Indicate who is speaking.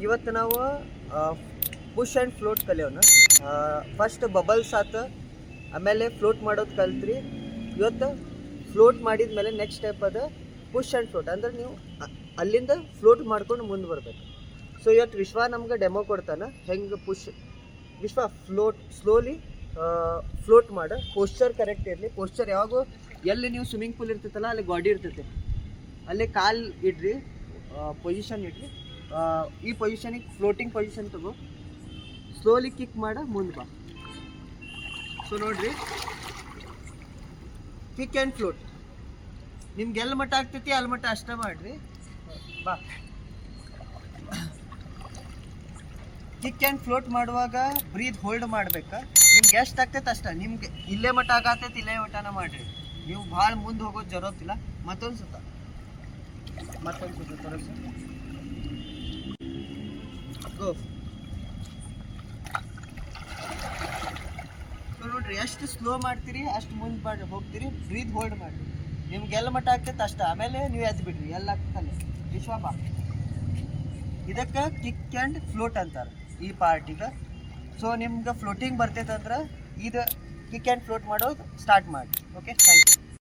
Speaker 1: ಇವತ್ತು ನಾವು push and float ಕಲಿಯೋಣ. ಫಸ್ಟ್ ಬಬಲ್ಸ್ ಆತ, ಆಮೇಲೆ ಫ್ಲೋಟ್ ಮಾಡೋದು ಕಲ್ತ್ರಿ. ಇವತ್ತು ಫ್ಲೋಟ್ ಮಾಡಿದ ಮೇಲೆ ನೆಕ್ಸ್ಟ್ ಸ್ಟೆಪ್ ಅದ ಪುಷ್ ಆ್ಯಂಡ್ ಫ್ಲೋಟ್. ಅಂದ್ರೆ ನೀವು ಅಲ್ಲಿಂದ ಫ್ಲೋಟ್ ಮಾಡ್ಕೊಂಡು ಮುಂದೆ ಬರಬೇಕು. ಸೊ ಇವತ್ತು ವಿಶ್ವ ನಮ್ಗೆ ಡೆಮೋ ಕೊಡ್ತಾನೆ ಹೆಂಗೆ ವಿಶ್ವ ಸ್ಲೋಲಿ ಫ್ಲೋಟ್ ಮಾಡ. ಪೋಸ್ಚರ್ ಕರೆಕ್ಟ್ ಇರಲಿ. ಪೋಸ್ಚರ್ ಯಾವಾಗೂ ಎಲ್ಲಿ ನೀವು ಸ್ವಿಮ್ಮಿಂಗ್ ಪೂಲ್ ಇರ್ತೈತಲ್ಲ ಅಲ್ಲಿ ಗಾಡಿ ಇರ್ತೈತೆ, ಅಲ್ಲಿ ಕಾಲು ಇಡ್ರಿ, ಪೊಸಿಷನ್ ಇಡ್ರಿ. ಈ ಪೊಸಿಷನಿಗೆ ಫ್ಲೋಟಿಂಗ್ ಪೊಸಿಷನ್ ತಗೋ. ಸ್ಲೋಲಿ ಕಿಕ್ ಮಾಡ, ಮುಂದೆ ಬಾ. ಸೊ ನೋಡ್ರಿ, ಕಿಕ್ ಆ್ಯಂಡ್ ಫ್ಲೋಟ್ ನಿಮ್ಗೆ ಎಲ್ಲಿ ಮಟ್ಟ ಆಗ್ತೈತಿ ಅಲ್ಲಿ ಮಟ್ಟ ಅಷ್ಟೇ ಮಾಡಿರಿ. ಬಾ. ಕಿಕ್ ಆ್ಯಂಡ್ ಫ್ಲೋಟ್ ಮಾಡುವಾಗ ಬ್ರೀತ್ ಹೋಲ್ಡ್ ಮಾಡ್ಬೇಕಾ. ನಿಮ್ಗೆ ಎಷ್ಟು ಆಗ್ತೈತೆ ಅಷ್ಟ. ನಿಮ್ಗೆ ಇಲ್ಲೇ ಮಟ್ಟ ಆಗತ್ತೈತಿ ಇಲ್ಲೇ ಮಟ್ಟನ ಮಾಡಿರಿ. ನೀವು ಭಾಳ ಮುಂದೆ ಹೋಗೋದು ಜರೋತಿಲ್ಲ. ಮತ್ತೊಂದು ಸುತ್ತ ತೋರಿಸಿ. ಗೋ. ಸೊ ನೋಡ್ರಿ, ಎಷ್ಟು ಸ್ಲೋ ಮಾಡ್ತೀರಿ ಅಷ್ಟು ಮುಂದೆ ಹೋಗ್ತೀರಿ. ಬ್ರೀತ್ ಹೋಲ್ಡ್ ಮಾಡಿರಿ. ನಿಮ್ಗೆ ಎಲ್ಲ ಮಟ್ಟ ಆಗ್ತೈತೆ ಅಷ್ಟ. ಆಮೇಲೆ ನೀವು ಎದ್ದು ಬಿಡ್ರಿ. ಎಲ್ಲ ಆಗ್ತಲ್ಲ ವಿಶ್ವ ಬಾ. ಇದಕ್ಕೆ ಕಿಕ್ ಆ್ಯಂಡ್ ಫ್ಲೋಟ್ ಅಂತಾರೆ ಈ ಪಾರ್ಟಿಗೆ. ಸೊ ನಿಮ್ಗೆ ಫ್ಲೋಟಿಂಗ್ ಬರ್ತೈತೆ ಅಂದ್ರೆ ಇದು ಕಿಕ್ ಆ್ಯಂಡ್ ಫ್ಲೋಟ್ ಮಾಡೋದು ಸ್ಟಾರ್ಟ್ ಮಾಡಿ. Okay, thank you.